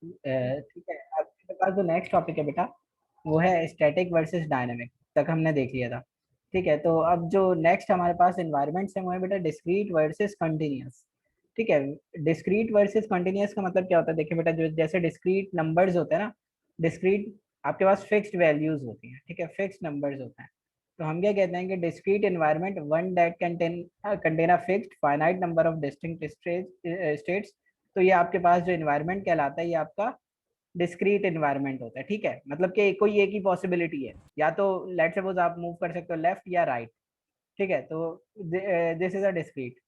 ठीक है, अब मेरे पास जो नेक्स्ट टॉपिक है बेटा वो है स्टैटिक वर्सेस डायनामिक, तक हमने देख लिया था। ठीक है, तो अब जो नेक्स्ट हमारे पास इन्वायरमेंट्स है वो है बेटा डिस्क्रीट वर्सेस कंटिन्यूअस। ठीक है, डिस्क्रीट वर्सेस कंटिन्यूअस का मतलब क्या होता है, देखिए बेटा, जो जैसे डिस्क्रीट नंबर्स होते हैं ना, डिस्क्रीट आपके पास फिक्स्ड वैल्यूज होती हैं, ठीक है, फिक्स्ड नंबर्स होते हैं। तो हम क्या कहते हैं कि discrete environment one that contain a fixed finite number of distinct states. तो ये आपके पास जो इन्वायरमेंट कहलाता है ये आपका डिस्क्रीट इन्वायरमेंट होता है। ठीक है, मतलब कि कोई एक ही पॉसिबिलिटी है, या तो लेट सपोज आप मूव कर सकते हो लेफ्ट या राइट। ठीक है, तो this is a discrete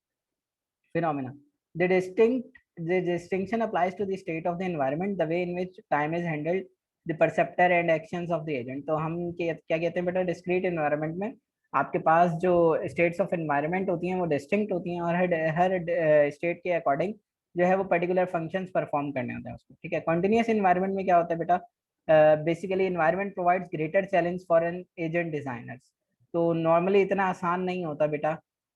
phenomena. The distinction applies to the state of the environment, the way in which time is handled, the perceptor and actions of the agent. तो हम क्या कहते हैं बेटा, डिस्क्रीट इन्वायरमेंट में आपके पास जो स्टेट्स ऑफ एनवायरनमेंट होती हैं वो डिस्टिंक्ट होती हैं, और हर स्टेट के अकॉर्डिंग जो है वो पर्टिकुलर फंक्शंस परफॉर्म करने होते हैं उसको। ठीक है, कॉन्टिन्यूस इन्वायरमेंट में क्या होता है बेटा, basically environment provides greater challenge for an agent designers. तो नॉर्मली इतना आसान नहीं होता बेटा,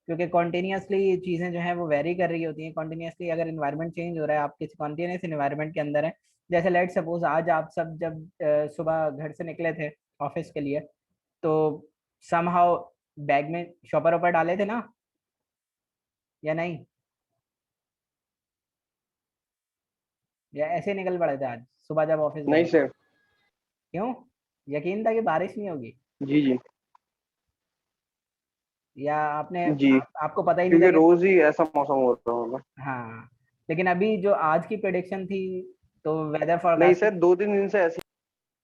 क्योंकि कॉन्टिन्यूसली चीज़ें जो है वो वेरी कर रही होती हैं। कॉन्टिन्यूसली अगर इन्वायरमेंट चेंज हो रहा है, आप किसी कॉन्टिन्यूस इन्वायरमेंट के अंदर है, जैसे लेट सपोज आज आप सब जब सुबह घर से निकले थे ऑफिस के लिए, तो समहाउ बैग में शॉपर वॉपर डाले थे ना, या नहीं, या ऐसे ही निकल पड़े थे आज सुबह जब ऑफिस नहीं गए? सर। क्यों? यकीन था कि बारिश नहीं होगी, जी जी या आपने जी, आपको पता ही नहीं था क्योंकि कि? रोज ही ऐसा मौसम हो रहा होगा। हाँ, लेकिन अभी जो आज की प्रेडिक्शन थी, तो वेदर नहीं फोरकास्टिंग, सर, 2-3 दिन से ऐसे।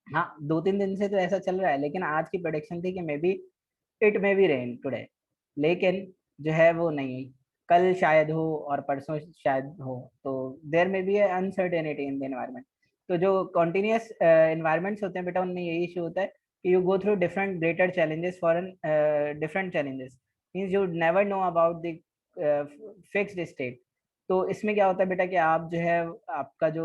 हाँ 2-3 दिन से तो ऐसा चल रहा है, लेकिन आज की प्रोडिक्शन थी कि may be it may be rain today, लेकिन जो है वो नहीं हुई। कल शायद हो और परसों शायद हो, तो there may be uncertainty in the environment. तो जो कॉन्टिन्यूस एनवायरनमेंट्स होते हैं बेटा, उनमें यही इशू होता है कि you go through different greater challenges for an different challenges, means you never know about the fixed state. तो इसमें क्या होता है बेटा कि आप जो है, आपका जो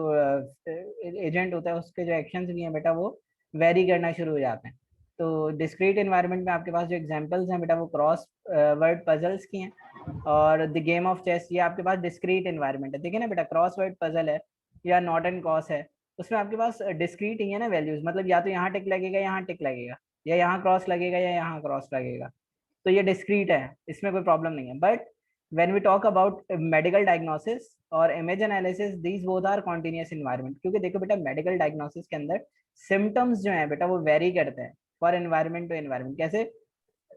एजेंट होता है उसके जो एक्शंस भी हैं बेटा वो वेरी करना शुरू हो जाते हैं। तो डिस्क्रीट इन्वायरमेंट में आपके पास जो एग्जांपल्स हैं बेटा वो क्रॉस वर्ड पजल्स की हैं, और द गेम ऑफ चेस, ये आपके पास डिस्क्रीट इन्वायरमेंट है। देखिए ना बेटा, क्रॉस वर्ड पजल है या नॉट एंड कॉस है, उसमें आपके पास डिस्क्रीट ही है ना वैल्यूज, मतलब या तो यहाँ टिक लगेगा, यहाँ टिक लगेगा, या यहाँ क्रॉस लगेगा, या यहाँ क्रॉस लगेगा। तो ये डिस्क्रीट है, इसमें कोई प्रॉब्लम नहीं है। But when we talk about medical diagnosis और image analysis, these both are continuous environment, क्योंकि देखो बेटा मेडिकल डायग्नोसिस के अंदर सिम्टम्स जो है बेटा वो वेरी करते हैं फॉर एनवायरमेंट टू एनवायरमेंट। कैसे?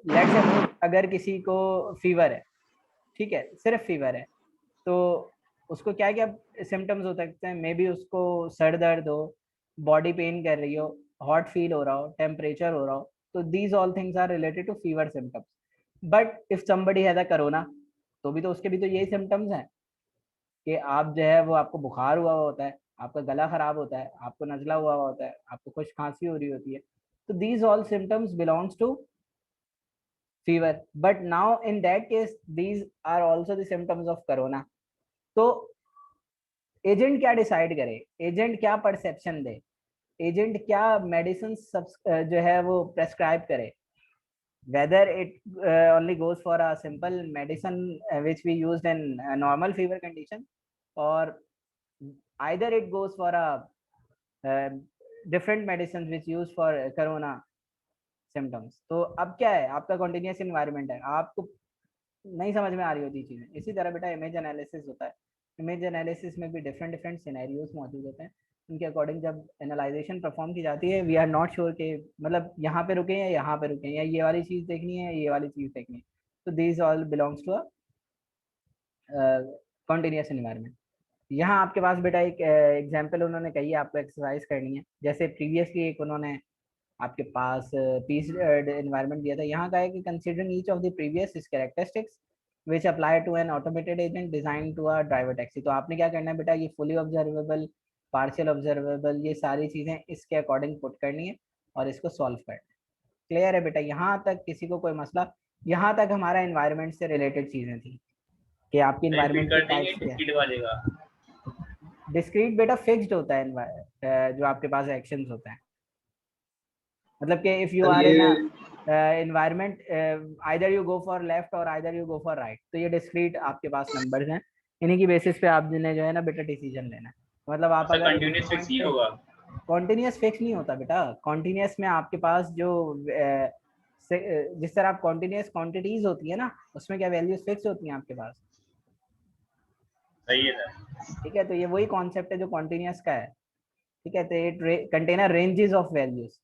लेट्स सपोज अगर किसी को फीवर है, ठीक है, सिर्फ फीवर है, तो उसको क्या क्या सिम्टम्स हो सकते हैं, मे बी उसको सर दर्द हो, बॉडी पेन कर रही हो, हॉट फील हो रहा हो, टेम्परेचर हो रहा हो, तो these all things are related to fever symptoms. But if somebody has a corona, तो भी तो उसके भी तो यही सिम्टम्स हैं कि आप जो है वो, आपको बुखार हुआ होता है, आपका गला खराब होता है, आपको नजला हुआ होता है, आपको कुछ खांसी हो रही होती है। तो these all symptoms belongs to fever, but now in that case these are also the symptoms of corona. तो एजेंट क्या डिसाइड करे, एजेंट क्या परसेप्शन दे, एजेंट क्या मेडिसिन जो है वो प्रेस्क्राइब करे, whether it only goes for a simple medicine which we used in a normal fever condition, or either it goes for a different medicines which used for corona symptoms। तो अब क्या है, आपका continuous environment है, आपको नहीं समझ में आ रही होती चीजें। इसी तरह बेटा इमेज एनालिसिस होता है, इमेज एनालिसिस में भी डिफरेंट डिफरेंट सिनेरियोज मौजूद होते हैं, उनके अकॉर्डिंग जब एनालाइजेशन परफॉर्म की जाती है, वी आर नॉट श्योर कि मतलब यहाँ पे रुके या यहाँ पे रुके, या ये वाली चीज़ देखनी है, ये वाली चीज़ देखनी है। तो this all belongs to a continuous environment. यहाँ आपके पास बेटा एक एग्जाम्पल उन्होंने कही है, आपको एक्सरसाइज करनी है। जैसे प्रीवियसली एक उन्होंने आपके पास पीस एनवायरनमेंट दिया था, यहाँ का है कि considering each of the previous characteristics which apply to an automated agent design to a driver taxi. तो आपने क्या करना है बेटा, ये फुली ऑब्जर्वेबल, पार्शियल ऑब्जर्वेबल, ये सारी चीजें इसके अकॉर्डिंग पुट करनी है और इसको सॉल्व करना है। क्लियर है बेटा? यहाँ तक किसी को कोई मसला? यहाँ तक हमारा एनवायरनमेंट से रिलेटेड चीजें थी कि आपकी रिपीट एनवायरनमेंट की कर देंगे, टाइप्स क्या है। डिस्क्रीट वाले का? डिस्क्रीट बेटा फिक्स्ड होता है जो आपके पास एक्शंस होता है, मतलब कि इफ यू सर आर ये in environment either you go for left or either you go for right, तो ये डिस्क्रीट आपके पास नंबर्स हैं, इन्हीं की बेसिस पे आपने जो है ना बेटा डिसीजन लेना है। मतलब आप अगर कंटीन्यूअस फिक्स ये होगा। कॉन्टिन्यूस फिक्स नहीं होता बेटा। कॉन्टिन्यूस में आपके पास जो जिस तरह आप कॉन्टिन्यूस क्वांटिटीज होती है ना, उसमें क्या वैल्यूज फिक्स होती हैं आपके पास। सही है सर। ठीक है, तो ये वही कॉन्सेप्ट है जो कॉन्टिन्यूस का है। ठीक है, तो it contain ranges of values.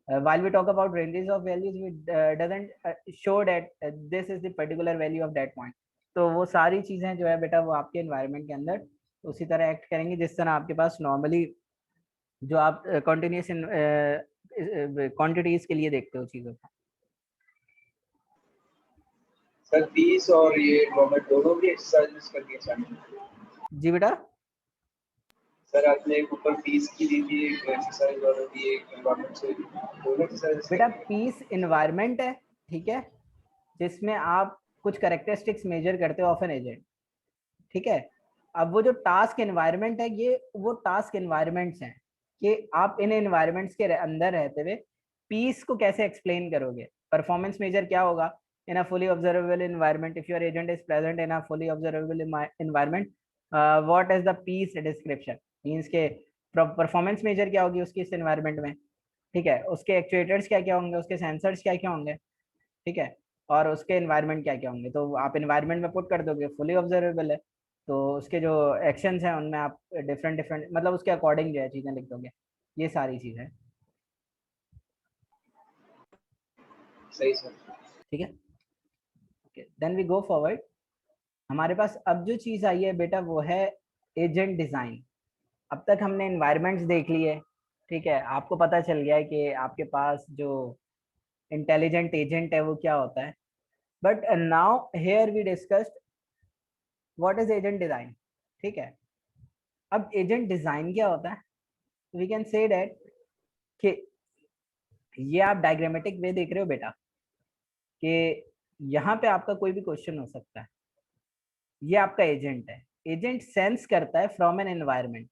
while we talk about ranges of values, we doesn't show that this is the particular value of that point. तो वो सारी चीजें जो है बेटा वो आपके एनवायरनमेंट के अंदर उसी तरह एक्ट करेंगे जिस तरह आपके पास नॉर्मली जो आप कॉन्टिन्यूस क्वांटिटीज के लिए देखते हो चीजों को। सर पीस और ये मोमेंट दोनों भी एक्सरसाइजेस करके चाहिए। जी बेटा। सर आपने एक ऊपर पीस की दी थी एक एक्सरसाइज और दी एक एनवायरनमेंट से, दोनों एक्सरसाइजेस बेटा पीस एनवायरनमेंट है, ठीक है, जिसमें आप कुछ कैरेक्टरिस्टिक्स मेजर करते हो ऑफ एन एजेंट। ठीक है, अब वो जो टास्क एनवायरनमेंट है ये वो टास्क एनवायरनमेंट्स हैं कि आप इन एनवायरनमेंट्स के अंदर रहते हुए पीस को कैसे एक्सप्लेन करोगे। परफॉर्मेंस मेजर क्या होगा in a fully observable environment if your agent is present in a fully observable environment, what is the PEAS description means के परफॉर्मेंस मेजर क्या होगी उसकी इस एनवायरनमेंट में। ठीक है, उसके एक्चुएटर्स क्या क्या होंगे, उसके सेंसर्स क्या क्या होंगे, ठीक है, और उसके एनवायरनमेंट क्या क्या होंगे। तो आप एनवायरनमेंट में पुट कर दोगे फुली ऑब्जर्वेबल है, तो उसके जो एक्शंस हैं उनमें आप डिफरेंट डिफरेंट मतलब उसके अकॉर्डिंग जो है चीजें लिख दोगे। ये सारी चीजें सही सर। ठीक है। Okay, then we go forward. हमारे पास अब जो चीज आई है बेटा वो है एजेंट डिजाइन। अब तक हमने एनवायरनमेंट्स देख लिए, ठीक है, आपको पता चल गया है कि आपके पास जो इंटेलिजेंट एजेंट है वो क्या होता है। But now here we discussed what is agent design. ठीक है, अब एजेंट डिजाइन क्या होता है, वी कैन से दैट कि ये आप डायग्रामेटिक वे देख रहे हो बेटा कि यहाँ पे आपका कोई भी क्वेश्चन हो सकता है। ये आपका एजेंट है, एजेंट सेंस करता है फ्रॉम एन एनवायरनमेंट,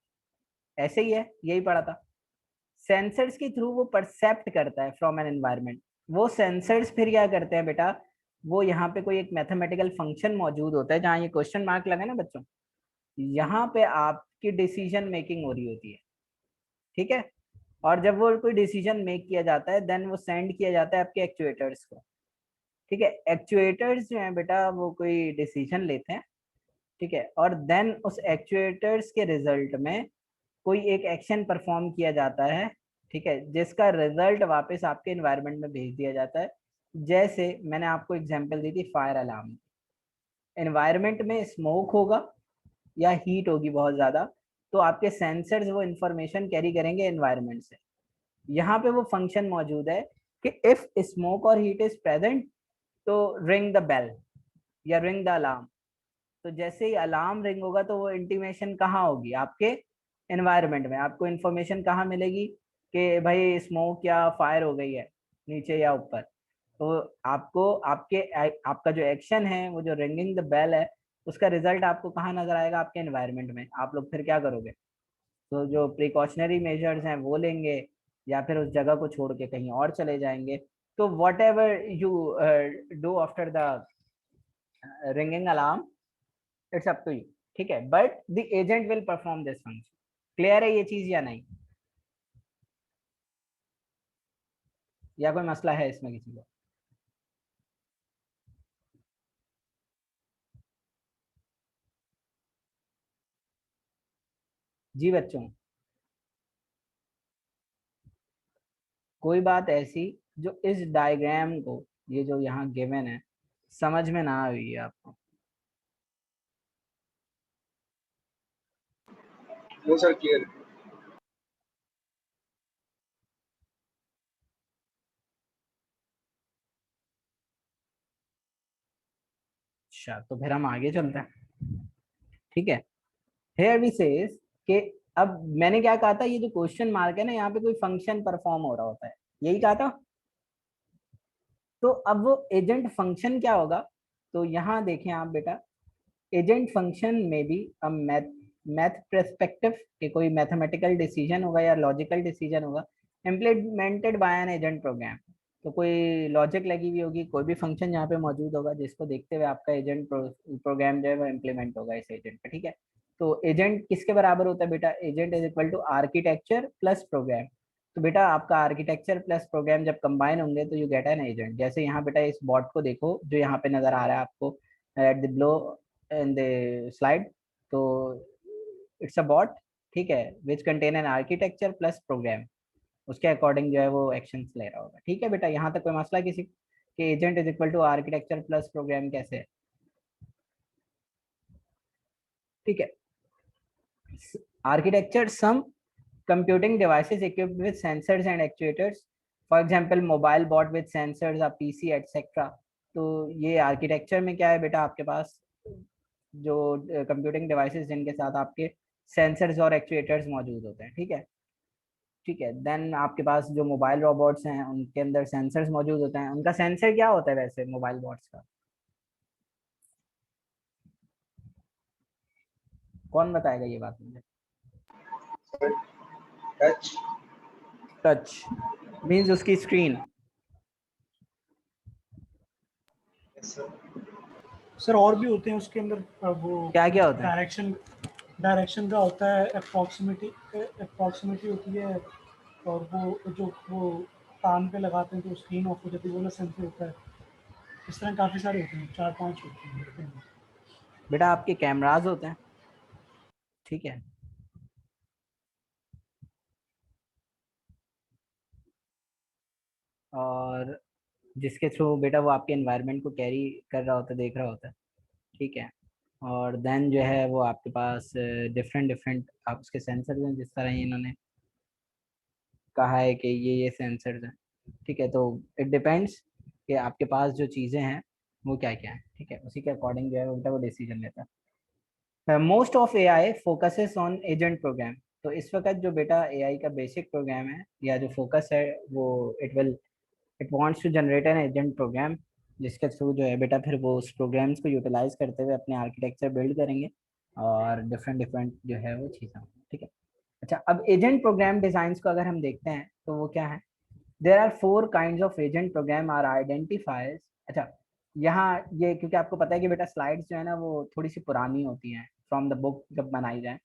ऐसे ही है, यही पढ़ा था। सेंसर्स के थ्रू वो परसेप्ट करता है फ्रॉम एन एनवायरनमेंट। वो सेंसर्स फिर क्या करते हैं बेटा, वो यहाँ पे कोई एक मैथमेटिकल फंक्शन मौजूद होता है जहाँ ये क्वेश्चन मार्क लगा ना बच्चों, यहाँ पे आपकी डिसीजन मेकिंग हो रही होती है। ठीक है, और जब वो कोई डिसीजन मेक किया जाता है देन वो सेंड किया जाता है आपके एक्चुएटर्स को। ठीक है, एक्चुएटर्स जो है बेटा वो कोई डिसीजन लेते हैं, ठीक है, और देन उस एक्चुएटर्स के रिजल्ट में कोई एक एक्शन परफॉर्म किया जाता है, ठीक है, जिसका रिजल्ट वापस आपके एनवायरनमेंट में भेज दिया जाता है। जैसे मैंने आपको एग्जांपल दी थी फायर अलार्म। एनवायरनमेंट में स्मोक होगा या हीट होगी बहुत ज़्यादा, तो आपके सेंसर्स वो इंफॉर्मेशन कैरी करेंगे एनवायरनमेंट से। यहाँ पे वो फंक्शन मौजूद है कि इफ स्मोक और हीट इज प्रेजेंट तो रिंग द बेल या रिंग द अलार्म। तो जैसे ही अलार्म रिंग होगा तो वो इंटीमेशन कहाँ होगी, आपके एनवायरनमेंट में। आपको इंफॉर्मेशन कहाँ मिलेगी कि भाई स्मोक या फायर हो गई है नीचे या ऊपर। तो आपको आपका जो एक्शन है वो जो रिंगिंग द बेल है उसका रिजल्ट आपको कहाँ नजर आएगा, आपके एनवायरनमेंट में। आप लोग फिर क्या करोगे, तो जो प्रिकॉशनरी मेजर्स हैं वो लेंगे या फिर उस जगह को छोड़ के कहीं और चले जाएंगे। तो whatever you do after the ringing alarm it's up to you. ठीक है, but the agent will perform this function. Clear है ये चीज या नहीं, या कोई मसला है इसमें किसी को। जी बच्चों, कोई बात ऐसी जो इस डायग्राम को, ये जो यहाँ गिवन है, समझ में ना आई है आपको। No sir clear. अच्छा, तो फिर हम आगे चलते हैं। ठीक है, हेयर वी सेज कि अब मैंने क्या कहा था, ये जो क्वेश्चन मार्क है ना, यहाँ पे कोई फंक्शन परफॉर्म हो रहा होता है, यही कहा था। तो अब वो एजेंट फंक्शन क्या होगा, तो यहाँ देखें आप बेटा, एजेंट फंक्शन में भी मैथ पर्सपेक्टिव के कोई मैथमेटिकल डिसीजन होगा या लॉजिकल डिसीजन होगा implemented by an agent program. तो कोई लॉजिक लगी हुई होगी, कोई भी फंक्शन यहाँ पे मौजूद होगा जिसको देखते हुए आपका एजेंट प्रोग्राम जो है वो इम्प्लीमेंट होगा इस एजेंट पे। ठीक है, तो एजेंट किसके बराबर होता है बेटा? Agent is equal to architecture plus program. तो बेटा आपका आर्किटेक्चर प्लस प्रोग्राम जब कंबाइन होंगे तो यू गेट एन एजेंट। जैसे यहाँ बेटा इस बॉट को देखो जो यहाँ पे नजर आ रहा है आपको at the below in the slide, तो इट्स अ बॉट, ठीक है, which contain an architecture plus program. उसके अकॉर्डिंग जो है वो एक्शंस ले रहा होगा। ठीक है बेटा, यहाँ तक कोई मसला किसी के? Agent is equal to architecture plus program कैसे है? ठीक है, architecture some computing devices equipped with sensors and actuators, for example mobile bot with sensors, a PC etc. तो ये आर्किटेक्चर में क्या है बेटा? आपके पास जो कंप्यूटिंग डिवाइसेस जिनके साथ आपके सेंसर्स और एक्चुएटर्स मौजूद होते हैं, ठीक है। ठीक है, देन आपके पास जो मोबाइल रोबोट्स हैं उनके अंदर सेंसर्स मौजूद होते हैं। उनका सेंसर क्या होता है वैसे मोबाइल बॉट्स का? कौन बताएगा ये बात मुझे? टच। टच मींस उसकी स्क्रीन। सर और भी होते हैं उसके अंदर, वो क्या क्या होता है? डायरेक्शन का होता है, अप्रॉक्सीमेटी होती है, और वो कान पे लगाते हैं तो स्क्रीन ऑफ हो जाती है, वो सेंसर होता है। इस तरह काफ़ी सारे होते हैं, 4-5 होते हैं। बेटा आपके कैमराज होते हैं, ठीक है, और जिसके थ्रू बेटा वो आपके एनवायरनमेंट को कैरी कर रहा होता है, देख रहा होता है, ठीक है। और देन जो है वो आपके पास डिफरेंट डिफरेंट आप उसके सेंसर्स हैं, जिस तरह इन्होंने कहा है कि ये सेंसर्स हैं, ठीक है। तो इट डिपेंड्स कि आपके पास जो चीज़ें हैं वो क्या क्या हैं, ठीक है, उसी के अकॉर्डिंग जो है बेटा वो डिसीजन लेता है। Most of AI focuses on agent program. तो इस वक्त जो बेटा AI का बेसिक प्रोग्राम है या जो फोकस है वो it wants to generate an agent program, जिसके थ्रू जो है बेटा फिर वो उस प्रोग्राम्स को यूटिलाइज करते हुए अपने आर्किटेक्चर बिल्ड करेंगे और डिफरेंट डिफरेंट जो है वो चीज़ें, ठीक है। अच्छा, अब एजेंट प्रोग्राम डिजाइन को अगर हम देखते हैं तो वो क्या है? There are 4 kind of agent program are identifies. अच्छा, यहाँ ये क्योंकि आपको पता है कि बेटा स्लाइड्स जो है ना वो थोड़ी सी पुरानी होती हैं फ्रॉम द बुक जब बनाई जाए,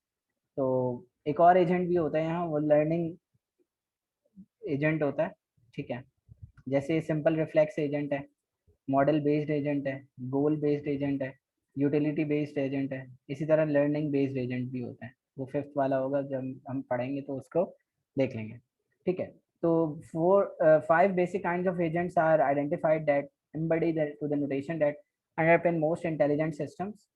तो एक और एजेंट भी होता है यहाँ, वो लर्निंग एजेंट होता है, ठीक है। जैसे सिंपल रिफ्लेक्स एजेंट है, मॉडल बेस्ड एजेंट है, गोल बेस्ड एजेंट है, यूटिलिटी बेस्ड एजेंट है। इसी तरह लर्निंग बेस्ड एजेंट भी होते हैं, वो 5th वाला होगा, जब हम पढ़ेंगे तो उसको देख लेंगे, ठीक है। तो 5 basic kinds of agents are identified that embody to the notation that underpin most intelligent systems.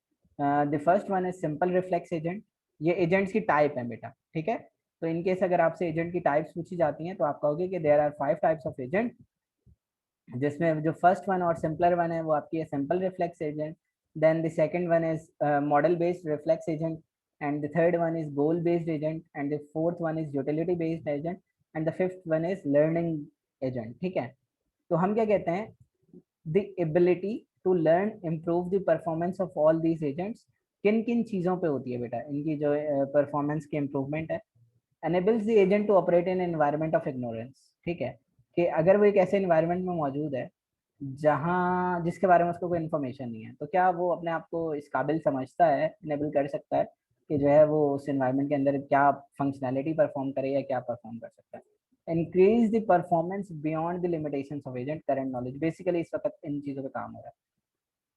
The first one is simple reflex agent. ये एजेंट्स की टाइप है बेटा, ठीक है। तो इनकेस अगर आपसे एजेंट की टाइप्स पूछी जाती हैं तो आप कहोगे कि there are 5 types of agent, जिसमें जो फर्स्ट वन और सिंपलर वन है वो आपकी है simple reflex agent, then the second one is model based reflex agent, and the third one is goal based agent, and the fourth one is utility based agent, and the fifth one is learning agent, ठीक है। तो हम क्या कहते हैं? The ability to learn improve the performance of all these agents. किन किन चीज़ों पे होती है बेटा इनकी जो परफॉर्मेंस की इम्प्रूवमेंट है? enables the agent to operate in environment of ignorance, ठीक है, कि अगर वो एक ऐसे environment में मौजूद है जहाँ जिसके बारे में उसको कोई इन्फॉर्मेशन नहीं है, तो क्या वो अपने आप को इस काबिल समझता है, इनेबल कर सकता है कि जो है वो उस एनवायरनमेंट के अंदर क्या फंक्शनैलिटी परफॉर्म करे या क्या परफॉर्म कर सकता है। Increase the performance beyond the limitations of agent current knowledge. Basically इस वक्त इन चीज़ों पे काम हो रहा है।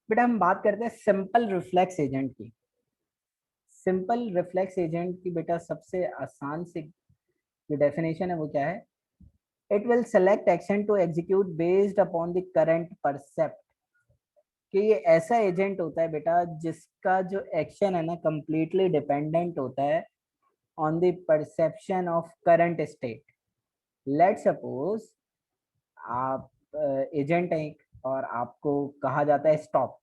बेटा हम बात करते हैं सिंपल रिफ्लेक्स एजेंट की। सिंपल रिफ्लेक्स एजेंट की बेटा सबसे आसान से जो डेफिनेशन है वो क्या है? It will select action to execute based upon the current percept. कि ये ऐसा एजेंट होता है बेटा जिसका जो एक्शन है ना कंप्लीटली डिपेंडेंट होता है on the perception of current state. Let suppose आप एजेंट हैं और आपको कहा जाता है स्टॉप,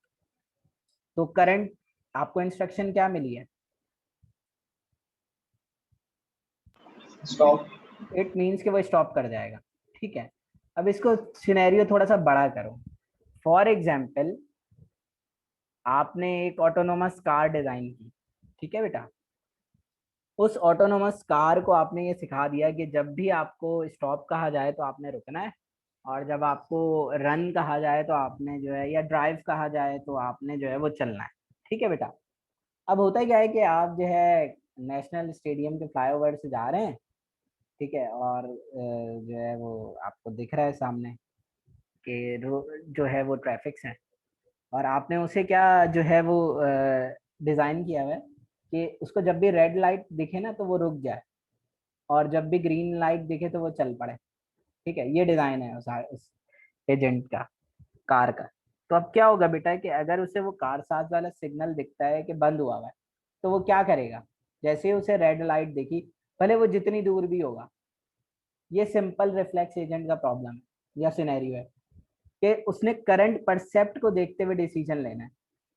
तो करंट आपको इंस्ट्रक्शन क्या मिली है? स्टॉप। इट मीन्स कि वो स्टॉप कर जाएगा, ठीक है। अब इसको सिनेरियो थोड़ा सा बड़ा करो। फॉर एग्जाम्पल आपने एक ऑटोनोमस कार डिजाइन की, ठीक है बेटा। उस ऑटोनोमस कार को आपने ये सिखा दिया कि जब भी आपको स्टॉप कहा जाए तो आपने रुकना है, और जब आपको रन कहा जाए तो आपने जो है या ड्राइव कहा जाए तो आपने जो है वो चलना है, ठीक है बेटा। अब होता क्या है कि आप जो है नेशनल स्टेडियम के फ्लाईओवर से जा रहे हैं, ठीक है, और जो है वो आपको दिख रहा है सामने कि जो है वो ट्रैफिक्स है, और आपने उसे क्या जो है वो डिज़ाइन किया हुआ है कि उसको जब भी रेड लाइट दिखे ना तो वो रुक जाए, और जब भी ग्रीन लाइट दिखे तो वो चल पड़े। ठीक है, ये डिज़ाइन है उस एजेंट का, कार का। तो अब क्या होगा बेटा कि अगर उसे वो कार साथ वाला सिग्नल दिखता है कि बंद हुआ है, तो वो क्या करेगा, जैसे ही उसे रेड लाइट दिखी, भले वो जितनी दूर भी होगा, ये सिंपल रिफ्लेक्स एजेंट का प्रॉब्लम है या सिनेरियो है कि उसने करंट परसेप्ट को देखते हुए डिसीजन लेना है।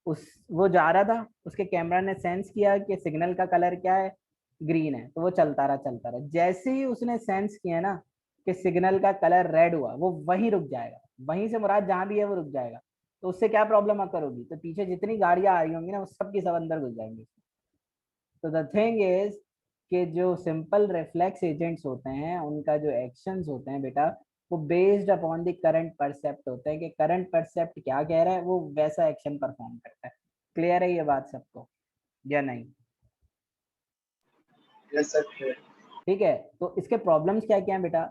उस वो जा रहा था, उसके कैमरा ने सेंस किया कि सिग्नल का कलर क्या है, ग्रीन है, तो वो चलता रहा। जैसे ही उसने सेंस किया ना कि सिग्नल का कलर रेड हुआ, वो वहीं रुक जाएगा, वहीं से मुराद जहां भी है वो रुक जाएगा। तो उससे क्या प्रॉब्लम आकर होगी, तो पीछे जितनी गाड़ियां आ रही होंगी ना वो सब की सब अंदर घुस जाएंगी। तो द थिंग इज कि जो सिंपल रिफ्लेक्स एजेंट्स होते हैं उनका जो एक्शंस होते हैं बेटा, वो बेस्ड अपॉन द करंट परसेप्ट होते हैं कि करंट परसेप्ट क्या कह रहा है वो वैसा एक्शन परफॉर्म करता है। क्लियर है ये बात सबको या नहीं? Yes sir clear। ठीक है, तो इसके प्रॉब्लम्स क्या क्या हैं बेटा,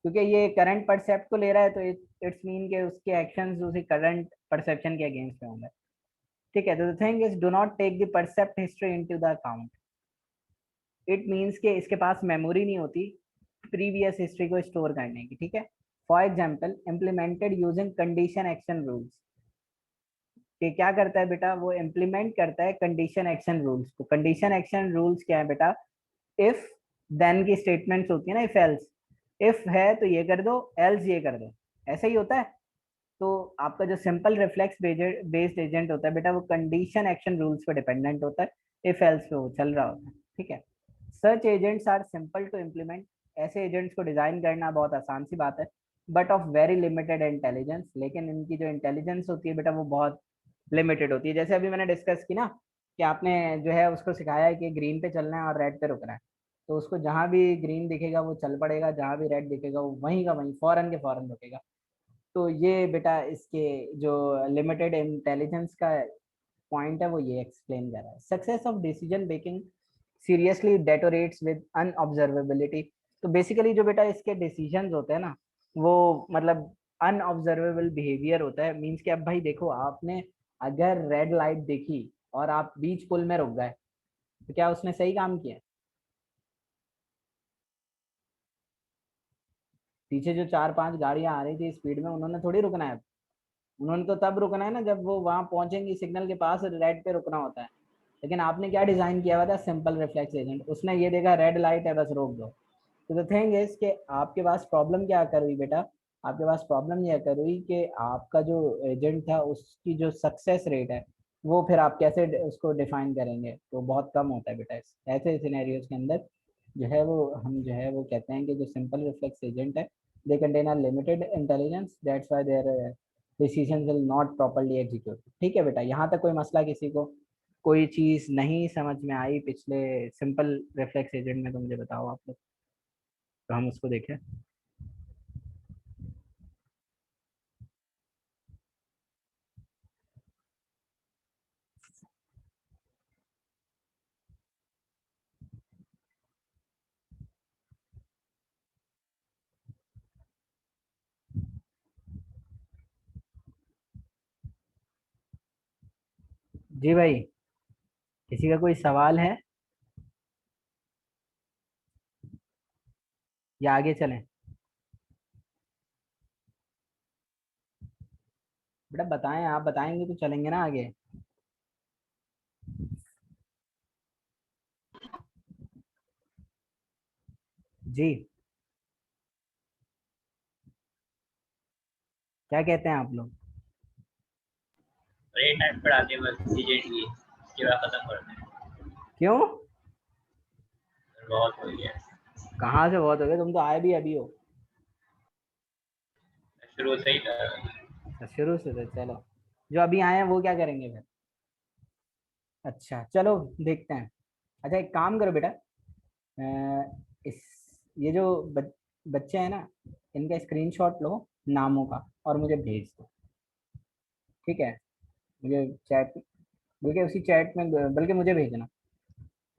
क्योंकि ये करंट परसेप्ट को ले रहा है तो इट्स मीन के उसके एक्शंस उसी करंट परसेप्शन के अगेंस्ट में होंगे। ठीक है, तो the thing is do not take the percept history into the account. It means के इसके पास मेमोरी नहीं होती प्रीवियस हिस्ट्री को स्टोर करने की। ठीक है, for example implemented using condition action rules, कि क्या करता है बेटा, वो इम्प्लीमेंट करता है कंडीशन एक्शन रूल्स को। कंडीशन एक्शन रूल्स क्या है बेटा, इफ देन की स्टेटमेंट्स होती है ना, इफ एल्स, इफ है तो ये कर दो, एल्स ये कर दो, ऐसा ही होता है। तो आपका जो सिंपल रिफ्लेक्स बेस्ड एजेंट होता है बेटा, वो कंडीशन एक्शन रूल्स पे डिपेंडेंट होता है, इफ एल्स पे वो चल रहा होता है। ठीक है, search agents are simple to implement, ऐसे एजेंट्स को डिजाइन करना बहुत आसान सी बात है, but of very limited intelligence, लेकिन इनकी जो इंटेलिजेंस होती है बेटा वो बहुत लिमिटेड होती है। जैसे अभी मैंने डिस्कस की ना कि आपने जो है उसको सिखाया है कि ग्रीन पे चलना है और रेड पे रुकना है, तो उसको जहां भी ग्रीन दिखेगा वो चल पड़ेगा, जहां भी रेड दिखेगा वो वहीं का वहीं फौरन के फौरन रुकेगा। तो ये बेटा इसके जो लिमिटेड इंटेलिजेंस का पॉइंट है वो ये एक्सप्लेन कर रहा है। Success of decision making seriously deteriorates with unobservability. तो बेसिकली जो बेटा इसके डिसीजंस होते हैं ना वो मतलब अनऑब्जर्वेबल बिहेवियर होता है। मीन्स कि अब भाई देखो, आपने अगर रेड लाइट देखी और आप बीच पुल में रुक गए तो क्या उसने सही काम किया? पीछे जो 4-5 गाड़ियां आ रही थी स्पीड में, उन्होंने थोड़ी रुकना है। उन्होंने तो तब रुकना है ना जब वो वहां पहुंचेंगी, सिग्नल के पास रेड पे रुकना होता है। लेकिन आपने क्या डिजाइन किया हुआ था, सिंपल रिफ्लेक्स एजेंट, उसने ये देखा रेड लाइट है बस रोक दो। तो द थिंग इज कि आपके पास प्रॉब्लम क्या कर हुई बेटा, आपके पास प्रॉब्लम यह कर हुई कि आपका जो एजेंट था उसकी जो सक्सेस रेट है वो फिर आप कैसे उसको डिफाइन करेंगे, तो बहुत कम होता है बेटा। ऐसे सिनेरियोज के अंदर जो है वो हम जो है वो कहते हैं कि जो सिंपल रिफ्लेक्स एजेंट है they contain a limited intelligence, that's why there decision will not properly execute. ठीक है बेटा, यहाँ तक कोई मसला किसी को कोई चीज नहीं समझ में आई पिछले सिंपल रिफ्लेक्स एजेंट में, तो मुझे बताओ आप लोग, तो हम उसको देखें। जी भाई, किसी का कोई सवाल है या आगे चलें? बेटा बताएं, आप बताएंगे तो चलेंगे ना आगे। जी, क्या कहते हैं आप लोग? रेट टाइम पर आते बस एजेंट की इसके बाद खत्म कर दें। क्यों? बहुत हो गया, कहाँ से बहुत हो गए, तुम तो आए भी अभी हो। शुरू से ही था। अच्छा, शुरू से थे, चलो जो अभी आए हैं वो क्या करेंगे फिर? अच्छा चलो देखते हैं। अच्छा एक काम करो बेटा, इस ये जो बच्चे हैं ना, इनका स्क्रीनशॉट लो नामों का और मुझे भेज दो। ठीक है, मुझे चैट बल्कि उसी चैट में, बल्कि मुझे भेजना,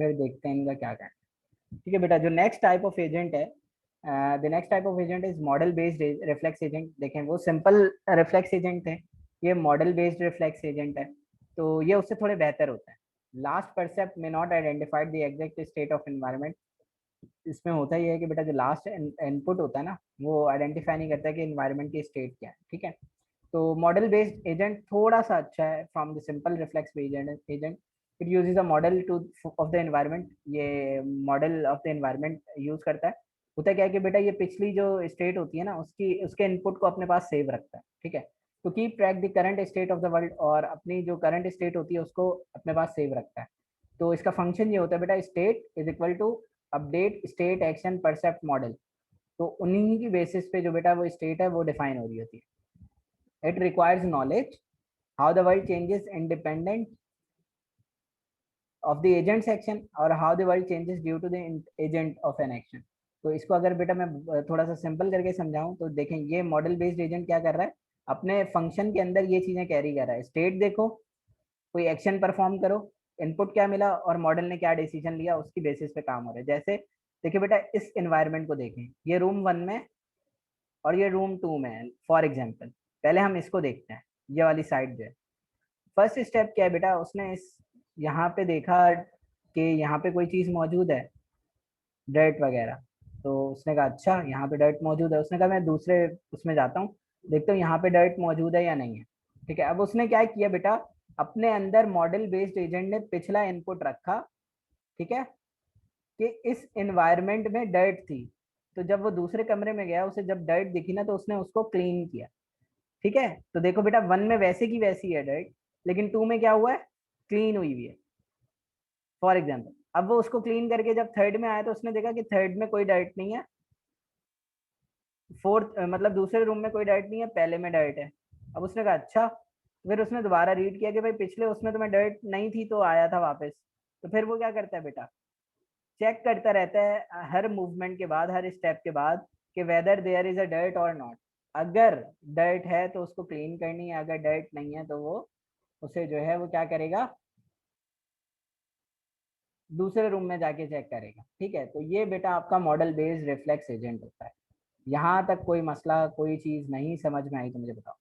फिर देखते हैं इनका क्या कहना है। ठीक है बेटा, जो नेक्स्ट टाइप ऑफ एजेंट है, the next type of agent is model based reflex agent. देखें वो सिंपल रिफ्लेक्स एजेंट थे, ये मॉडल बेस्ड रिफ्लेक्स एजेंट है, तो ये उससे थोड़े बेहतर होता है। लास्ट परसेप्ट में not identified the exact state of environment. इसमें होता ही है कि बेटा जो लास्ट इनपुट होता है ना, वो आइडेंटिफाई नहीं करता है कि एनवायरनमेंट की स्टेट क्या है। ठीक है, तो मॉडल बेस्ड एजेंट थोड़ा सा अच्छा है from the simple reflex agent. It uses a model to of the environment, ये model of the environment use करता है। होता क्या है कि बेटा ये पिछली जो स्टेट होती है ना, उसके इनपुट को अपने पास सेव रखता है। ठीक है, तो keep track the current state of the world, और अपनी जो करंट स्टेट होती है उसको अपने पास सेव रखता है। तो इसका फंक्शन ये होता है बेटा, state is equal to update state action percept model. तो उन्हीं की बेसिस पे जो बेटा वो स्टेट है वो डिफाइन हो रही होती है। It requires knowledge how the world changes independent of the agent's action, और how the world changes due to the agent of an action. तो इसको अगर बेटा मैं थोड़ा सा सिंपल करके समझाऊं तो देखें, ये मॉडल बेस्ड एजेंट क्या कर रहा है, अपने फंक्शन के अंदर ये चीजें कैरी कर रहा है। स्टेट देखो, कोई एक्शन परफॉर्म करो, इनपुट क्या मिला और मॉडल ने क्या डिसीजन लिया, उसकी बेसिस पे काम हो रहा है। जैसे देखिए बेटा, इस एनवायरनमेंट को देखें, ये रूम 1 में और ये रूम 2 में है फॉर एग्जांपल। पहले हम इसको देखते हैं, ये वाली साइड जो है। फर्स्ट स्टेप क्या है बेटा, उसने इस यहाँ पे देखा कि यहाँ पे कोई चीज़ मौजूद है, डर्ट वगैरह। तो उसने कहा अच्छा यहाँ पे डर्ट मौजूद है, उसने कहा मैं दूसरे उसमें जाता हूँ, देखता हूँ यहाँ पे डर्ट मौजूद है या नहीं है। ठीक है, अब उसने क्या किया बेटा, अपने अंदर मॉडल बेस्ड एजेंट ने पिछला इनपुट रखा, ठीक है, कि इस एनवायरनमेंट में डर्ट थी। तो जब वो दूसरे कमरे में गया, उसे जब डर्ट दिखी ना, तो उसने उसको क्लीन किया। ठीक है, तो देखो बेटा 1 में वैसे की वैसी है डर्ट, लेकिन 2 में क्या हुआ है, क्लीन हुई हुई है फॉर एग्जाम्पल। अब वो उसको क्लीन करके जब 3rd में आया तो उसने देखा कि 3rd में कोई डर्ट नहीं है, 4th मतलब दूसरे रूम में कोई डर्ट नहीं है, पहले में डर्ट है। अब उसने कहा अच्छा, फिर उसने दोबारा रीड किया कि भाई पिछले उसमें तो मैं डर्ट नहीं थी तो आया था वापस। तो फिर वो क्या करता है बेटा, चेक करता रहता है हर मूवमेंट के बाद, हर स्टेप के बाद, कि whether there is a dirt or not. अगर डर्ट है तो उसको क्लीन करनी है, अगर डर्ट नहीं है तो वो उसे जो है वो क्या करेगा, दूसरे रूम में जाके चेक करेगा। ठीक है, तो ये बेटा आपका मॉडल बेस्ड रिफ्लेक्स एजेंट होता है। यहाँ तक कोई मसला, कोई चीज नहीं समझ में आई तो मुझे बताओ,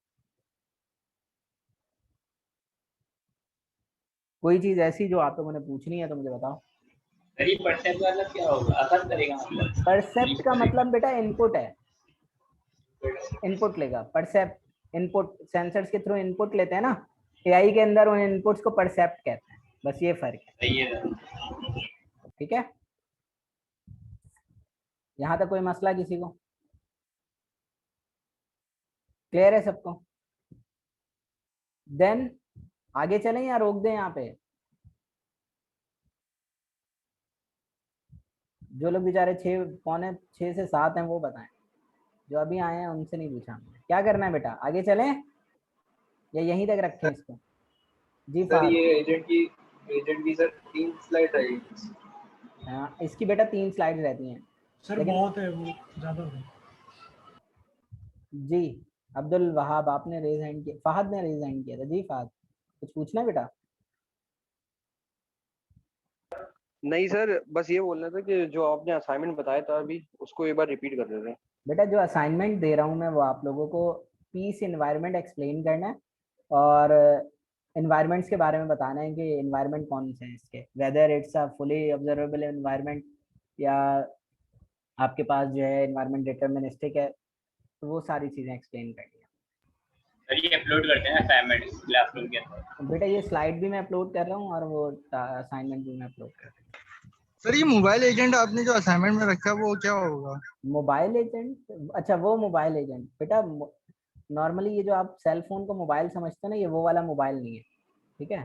कोई चीज ऐसी जो आप लोगों ने पूछनी है तो मुझे बताओ। सर ये परसेप्ट मतलब क्या होगा, असर करेगा मतलब? परसेप्ट का मतलब बेटा इनपुट है, इनपुट लेगा। परसेप्ट इनपुट, सेंसर्स के थ्रू इनपुट लेते हैं ना, एआई के अंदर उन इनपुट्स को परसेप्ट कहते हैं, बस ये फर्क है। सही है सर। ठीक है, यहाँ तक कोई मसला किसी को, क्लियर है सबको? देन आगे चलें या रोक दें यहाँ पे? जो लोग बेचारे 6, 5, 6 से 7 हैं वो बताएं, जो अभी आए हैं उनसे नहीं पूछा हमने। क्या करना है बेटा, आगे चलें या यहीं तक रखें इसको? जी सर फार, ये एजेंट की सर 3 स्लाइड रहेगी। हाँ इसकी बेटा 3 स्लाइड रहती हैं। सर लेकिन बहुत है वो, ज़्यादा है। जी अब्दुल वहाब आपने रेज हैंड किया, फहद ने रेज हैंड किया था। जी फहद, कुछ पूछना है बेटा? नहीं सर, बस ये बोलना था कि जो आपने असाइनमेंट बताया था अभी, उसको एक बार रिपीट कर देते हैं। बेटा जो असाइनमेंट दे रहा हूँ मैं वो आप लोगों को पीस इन्वायरमेंट एक्सप्लेन करना है, और इन्वायरमेंट्स के बारे में बताना है कि इन्वायरमेंट कौन से हैं इसके, whether it's a fully observable environment या आपके पास जो है इन्वायरमेंट डिटर्मिनिस्टिक है। तो वो सारी चीज़ें एक्सप्लेन करनी है। सर ये अपलोड करते हैं असाइनमेंट क्लासरूम के अंदर? बेटा ये स्लाइड भी मैं अपलोड कर रहा हूँ और वो असाइनमेंट भी मैं अपलोड कर रहा हूँ। सर ये मोबाइल एजेंट आपने जो असाइनमेंट में रखा है वो क्या होगा? मोबाइल एजेंट, अच्छा वो मोबाइल एजेंट बेटा, नॉर्मली ये जो आप सेल फोन को मोबाइल समझते हो ना, ये वो वाला मोबाइल नहीं है। ठीक है,